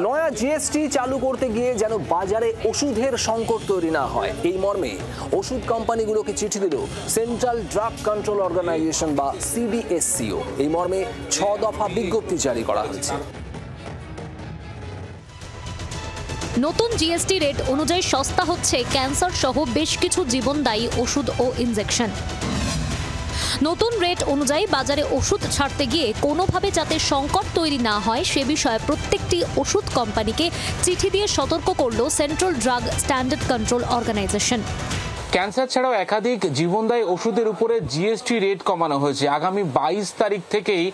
নয়া জিএসটি চালু করতে গিয়ে যেন বাজারে ওষুধের সংকট তৈরি না হয়, এই মর্মে ওষুধ কোম্পানিগুলোকে চিঠি দিল সেন্ট্রাল ড্রাগ কন্ট্রোল অর্গানাইজেশন বা সিডিএসসিও। এই মর্মে 6 দফা বিজ্ঞপ্তি জারি করা হয়েছে। নতুন জিএসটি রেট অনুযায়ী সস্তা হচ্ছে ক্যান্সার সহ বেশ কিছু জীবনদায়ী ওষুধ ও ইনজেকশন। নতুন রেট অনুযায়ী বাজারে ওষুধ ছাড়তে গিয়ে কোনোভাবে যাতে সংকট তৈরি না হয় সে বিষয়ে প্রত্যেকটি ওষুধ কোম্পানিকে চিঠি দিয়ে সতর্ক করল central drug standard control organisation. Cancer ছাড়াও একাধিক জীবনদায়ী ওষুধের উপরে জিএসটি রেট কমানো হয়েছে। আগামী 22 তারিখ থেকেই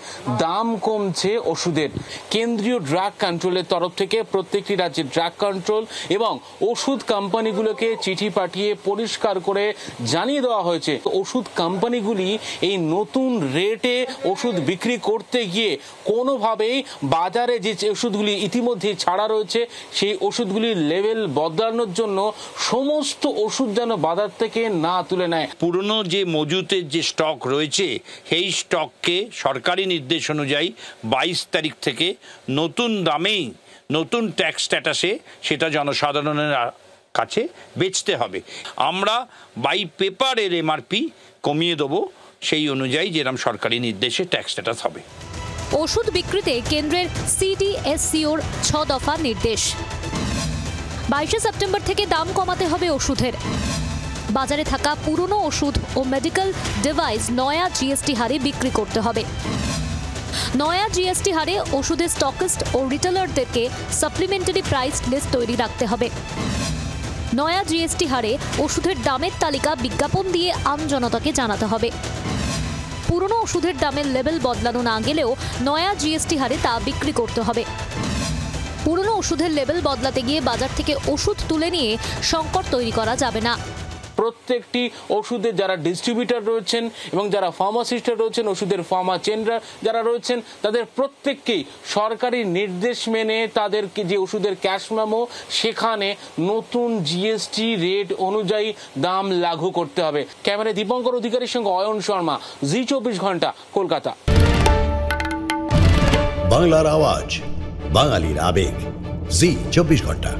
দাম কমছে ওষুধের। কেন্দ্রীয় ড্রাগ কন্ট্রোলের তরফ থেকে প্রত্যেকটি রাজ্যের ড্রাগ কন্ট্রোল এবং ওষুধ কোম্পানিগুলোকে চিঠি পাঠিয়ে পরিষ্কার করে জানিয়ে দেওয়া হয়েছে ওষুধ কোম্পানিগুলি এই নতুন রেটে ওষুধ বিক্রি করতে গিয়ে কোনোভাবেই বাজারে যে ওষুধগুলি ইতিমধ্যে ছাড়া রয়েছে সেই ওষুধগুলির লেভেল বদলানোর জন্য সমস্ত ওষুধ যেন বাজার থেকে না তুলে নেয়। পুরনো যে মজুতের যে স্টক রয়েছে সেই স্টককে সরকারি নির্দেশ অনুযায়ী 22 তারিখ থেকে নতুন দামেই নতুন ট্যাক্স স্ট্যাটাসে সেটা জনসাধারণের কাছে বেচতে হবে। আমরা বাই পেপারের এমআরপি কমিয়ে দেবো, সেই অনুযায়ী যেরকম সরকারি নির্দেশে ট্যাক্স স্ট্যাটাস হবে। ওষুধ বিক্রিতে কেন্দ্রের সিডিএসসিওর 6 দফা নির্দেশ। 22 সেপ্টেম্বর থেকে দাম কমাতে হবে ওষুধের। বাজারে থাকা পুরনো ওষুধ ও মেডিকেল ডিভাইস নয়া জিএসটি হারে বিক্রি করতে হবে। নয়া জিএসটি হারে ওষুধের স্টকিস্ট ও রিটেলারদেরকে সাপ্লিমেন্টারি প্রাইস লিস্ট তৈরি রাখতে হবে। নয়া জিএসটি হারে ওষুধের দামের তালিকা বিজ্ঞাপন দিয়ে আমজনতাকে জানাতে হবে। পুরনো ওষুধের দামের লেভেল বদলানো না গেলেও নয়া জিএসটি হারে তা বিক্রি করতে হবে। পুরনো ওষুধের লেভেল বদলাতে গিয়ে বাজার থেকে ওষুধ তুলে নিয়ে সংকট তৈরি করা যাবে না। প্রত্যেকটি ওষুধের যারা ডিস্ট্রিবিউটর রয়েছেন এবং যারা ফার্মাসিস্টরা রয়েছেন, ওষুধের ফার্মা চেনরা যারা রয়েছেন, তাদের প্রত্যেককেই সরকারি নির্দেশ মেনে তাদেরকে যে ওষুধের ক্যাশ মেমো সেখানে নতুন জিএসটি রেট অনুযায়ী দাম লাগু করতে হবে। ক্যামেরায় দীপঙ্কর অধিকারীর সঙ্গে অয়ন শর্মা, জি 24 ঘন্টা, কলকাতা। বাংলার আওয়াজ, বাঙালির আবেগ, জি 24 ঘন্টা।